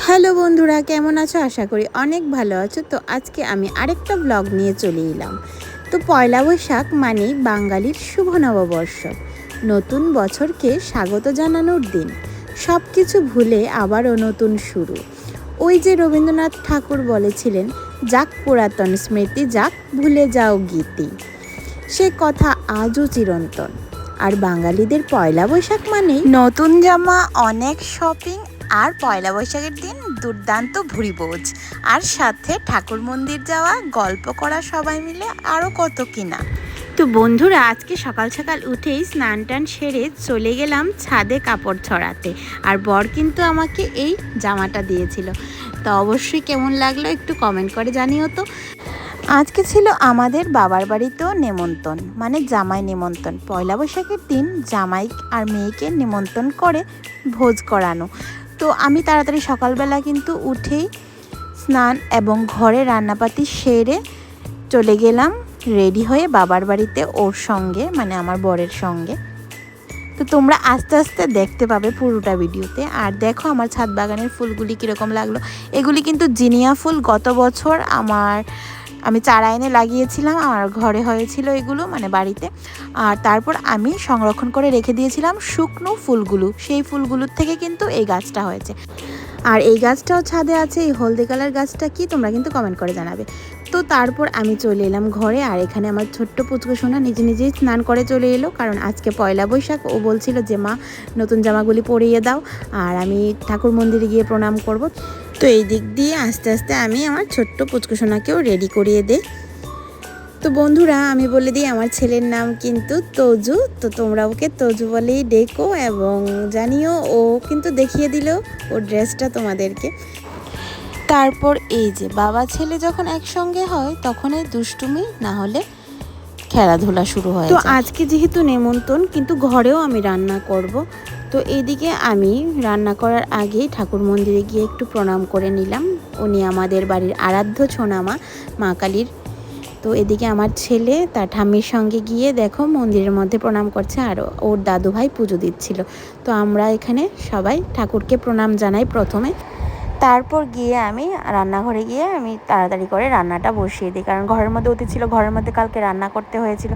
Hello বন্ধুরা, কেমন আছো? আশা করি অনেক ভালো আছো। তো আজকে আমি আরেকটা ব্লগ নিয়ে চলে এলাম। তো পয়লা বৈশাখ মানেই বাঙালির শুভ নববর্ষ, নতুন বছরকে স্বাগত জানানোর দিন। সব কিছু ভুলে আবারও নতুন শুরু। ওই যে রবীন্দ্রনাথ ঠাকুর বলেছিলেন, যাক পুরাতন স্মৃতি, যাক ভুলে যাও গীতি। সে কথা আজও চিরন্তন। আর বাঙালিদের পয়লা বৈশাখ মানেই নতুন জামা, অনেক শপিং, আর পয়লা বৈশাখের দিন দুর্দান্ত ভুরিভোজ, আর সাথে ঠাকুর মন্দির যাওয়া, গল্প করা সবাই মিলে, আরও কত কিনা। তো বন্ধুরা, আজকে সকাল সকাল উঠেই স্নান টান সেরে চলে গেলাম ছাদে কাপড় ছড়াতে। আর বর কিন্তু আমাকে এই জামাটা দিয়েছিল। তো অবশ্যই কেমন লাগলো একটু কমেন্ট করে জানিও তো। আজকে ছিল আমাদের বাবার বাড়িতেও নেমন্তন্ন, মানে জামাই নেমন্তন্ন। পয়লা বৈশাখের দিন জামাই আর মেয়েকে নেমন্তন্ন করে ভোজ করানো। তো আমি তাড়াতাড়ি সকালবেলা কিন্তু উঠেই স্নান এবং ঘরে রান্নাপাতি সেরে চলে গেলাম রেডি হয়ে বাবার বাড়িতে, ওর সঙ্গে মানে আমার বরের সঙ্গে। তো তোমরা আস্তে আস্তে দেখতে পাবে পুরোটা ভিডিওতে। আর দেখো আমার ছাদ বাগানের ফুলগুলি কীরকম লাগলো। এগুলি কিন্তু জিনিয়া ফুল, গত বছর আমি চারা এনে লাগিয়েছিলাম, আমার ঘরে হয়েছিল এগুলো, মানে বাড়িতে। আর তারপর আমি সংরক্ষণ করে রেখে দিয়েছিলাম শুকনো ফুলগুলো, সেই ফুলগুলোর থেকে কিন্তু এই গাছটা হয়েছে। আর এই গাছটাও ছাদে আছে। এই হলদে কালার গাছটা কি, তোমরা কিন্তু কমেন্ট করে জানাবে। তো তারপর আমি চলে এলাম ঘরে। আর এখানে আমার ছোট্ট পুচকু সোনা নিজে নিজেই স্নান করে চলে এলো, কারণ আজকে পয়লা বৈশাখ। ও বলছিল যে মা, নতুন জামাগুলি পরিয়ে দাও, আর আমি ঠাকুর মন্দিরে গিয়ে প্রণাম করব। তো এই দিক দিয়ে আস্তে আস্তে আমি আমার ছোট্ট পুচকু সোনাকেও রেডি করিয়ে দিই। তো বন্ধুরা, আমি বলে দিই আমার ছেলের নাম কিন্তু তজু। তো তোমরা ওকে তজু বলেই ডেকো, এবং জানিও ও কিন্তু দেখিয়ে দিল ওর ড্রেসটা তোমাদেরকে। তারপর এই যে বাবা ছেলে যখন একসঙ্গে হয় তখন এই দুষ্টুমি না হলে খেলাধুলা শুরু হয়। তো আজকে যেহেতু নেমন্তন্ন, কিন্তু ঘরেও আমি রান্না করব। তো এইদিকে আমি রান্না করার আগেই ঠাকুর মন্দিরে গিয়ে একটু প্রণাম করে নিলাম। উনি আমাদের বাড়ির আরাধ্য ছোনামা, মা কালীর। তো এদিকে আমার ছেলে তার ঠাম্মির সঙ্গে গিয়ে দেখো মন্দিরের মধ্যে প্রণাম করছে, আর ওর দাদু ভাই পুজো দিচ্ছিল। তো আমরা এখানে সবাই ঠাকুরকে প্রণাম জানাই প্রথমে। তারপর গিয়ে আমি রান্নাঘরে গিয়ে আমি তাড়াতাড়ি করে রান্নাটা বসিয়ে দিই, কারণ ঘরের মধ্যে অতিথি ছিল, ঘরের মধ্যে কালকে রান্না করতে হয়েছিল।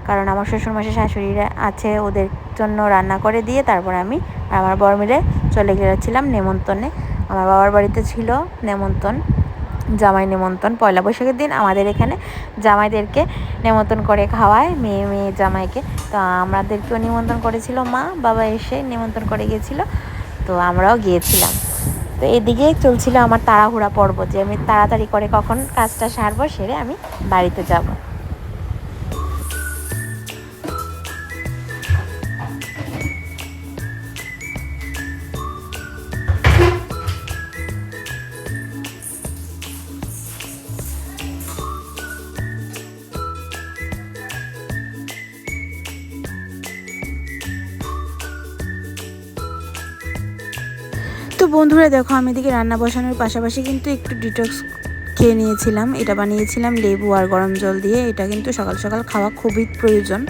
কারণ আমার শ্বশুরমশাই শাশুড়িরা আছে, ওদের জন্য রান্না করে দিয়ে তারপর আমি আর আমার বর মিলে চলে গিয়েছিলাম নেমন্তন্নে। আমার বাবার বাড়িতে ছিল নেমন্তন্ন, জামাই নেমন্তন্ন। পয়লা বৈশাখের দিন আমাদের এখানে জামাইদেরকে নেমন্তন্ন করে খাওয়ায়, মেয়ে মেয়ে জামাইকে। তো আমাদেরকেও নিমন্ত্রণ করেছিল মা বাবা, এসে নিমন্ত্রণ করে গিয়েছিল। তো আমরাও গিয়েছিলাম। তো এদিকে চলছিল আমার তাড়াহুড়া পর্ব, যে আমি তাড়াতাড়ি করে কখন কাজটা সারবো, সেরে আমি বাড়িতে যাব। তো বন্ধুরা দেখো, আমি এদিকে রান্না বসানোর পাশাপাশি কিন্তু একটু ডিটক্স খেয়ে নিয়েছিলাম। এটা বানিয়েছিলাম লেবু আর গরম জল দিয়ে। এটা কিন্তু সকাল সকাল খাওয়া খুবই প্রয়োজন,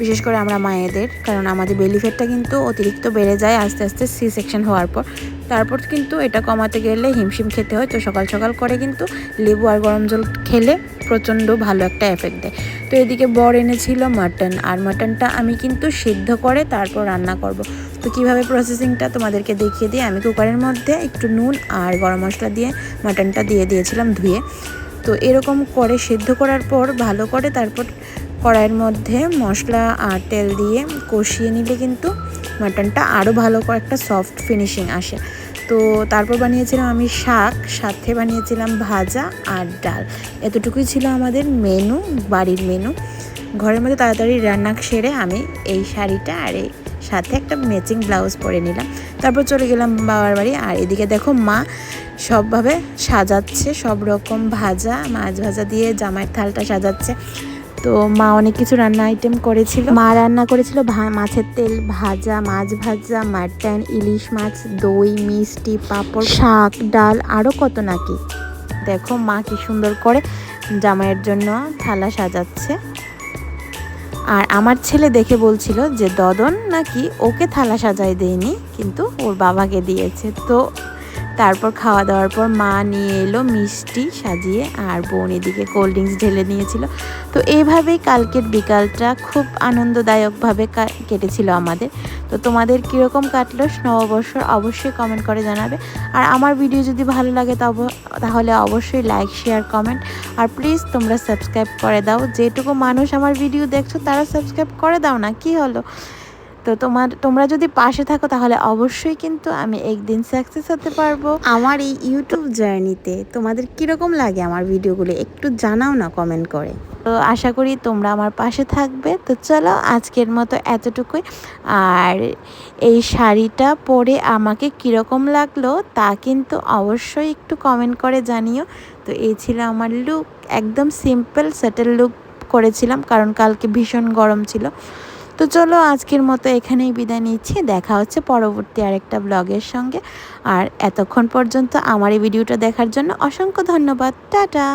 বিশেষ করে আমরা মায়েদের, কারণ আমাদের বেলি ফ্যাটটা কিন্তু অতিরিক্ত বেড়ে যায় আস্তে আস্তে সি সেকশন হওয়ার পর। তারপর কিন্তু এটা কমাতে গেলে হিমশিম খেতে হয়। তো সকাল সকাল করে কিন্তু লেবু আর গরম জল খেলে প্রচণ্ড ভালো একটা এফেক্ট দেয়। তো এদিকে বর এনেছিল মাটন, আর মাটনটা আমি কিন্তু সিদ্ধ করে তারপর রান্না করব। তো কীভাবে প্রসেসিংটা তোমাদেরকে দেখিয়ে দিই। আমি কুকারের মধ্যে একটু নুন আর গরম মশলা দিয়ে মাটনটা দিয়ে দিয়েছিলাম ধুয়ে। তো এরকম করে সিদ্ধ করার পর ভালো করে তারপর কড়াইয়ের মধ্যে মশলা আর তেল দিয়ে কষিয়ে নিলে কিন্তু মাটনটা আরও ভালো করে একটা সফট ফিনিশিং আসে। তো তারপর বানিয়েছিলাম আমি শাক, সাথে বানিয়েছিলাম ভাজা আর ডাল। এতটুকুই ছিল আমাদের মেনু, বাড়ির মেনু। ঘরের মধ্যে তাড়াতাড়ি রান্না সেরে আমি এই শাড়িটা আর এই সাথে একটা ম্যাচিং ব্লাউজ পরে নিলাম। তারপর চলে গেলাম বাবার বাড়ি। আর এদিকে দেখো মা সবভাবে সাজাচ্ছে, সব রকম ভাজা, মাছ ভাজা দিয়ে জামাইয়ের থালটা সাজাচ্ছে। তো মা অনেক কিছু রান্না আইটেম করেছিল। মা রান্না করেছিল মাছের তেল ভাজা, মাছ ভাজা, মাটন, ইলিশ মাছ, দই, মিষ্টি, পাঁপড়, শাক, ডাল, আরও কত নাকি। দেখো মা কি সুন্দর করে জামাইয়ের জন্য থালা সাজাচ্ছে। আর আমার ছেলে দেখে বলছিল যে দদন নাকি ওকে থালা সাজাই দেয়নি, কিন্তু ওর বাবাকে দিয়েছে। তো তারপর খাওয়া দাওয়ার পর মা নিয়ে এলো মিষ্টি সাজিয়ে, আর বোন এদিকে কোল্ড ড্রিঙ্কস ঢেলে নিয়েছিল। তো এইভাবেই কালকের বিকালটা খুব আনন্দদায়কভাবে কেটেছিল আমাদের। তো তোমাদের কীরকম কাটলো নববর্ষ অবশ্যই কমেন্ট করে জানাবে। আর আমার ভিডিও যদি ভালো লাগে তাহলে অবশ্যই লাইক, শেয়ার, কমেন্ট, আর প্লিজ তোমরা সাবস্ক্রাইব করে দাও। যেটুকু মানুষ আমার ভিডিও দেখছো তারা সাবস্ক্রাইব করে দাও না, কি হলো? তো তোমরা যদি পাশে থাকো তাহলে অবশ্যই কিন্তু আমি একদিন সাকসেস হতে পারবো আমার এই ইউটিউব জার্নিতে। তোমাদের কীরকম লাগে আমার ভিডিওগুলো একটু জানাও না কমেন্ট করে। তো আশা করি তোমরা আমার পাশে থাকবে। তো চলো আজকের মতো এতটুকুই। আর এই শাড়িটা পরে আমাকে কীরকম লাগলো তা কিন্তু অবশ্যই একটু কমেন্ট করে জানিও। তো এই ছিল আমার লুক, একদম সিম্পল সেটেল লুক করেছিলাম কারণ কালকে ভীষণ গরম ছিল। তো চলো আজকের মতো এখানেই বিদায় নিচ্ছি। দেখা হচ্ছে পরবর্তী আরেকটা ব্লগের সঙ্গে। আর এতক্ষণ পর্যন্ত আমার এই ভিডিওটা দেখার জন্য অসংখ্য ধন্যবাদ। টাটা।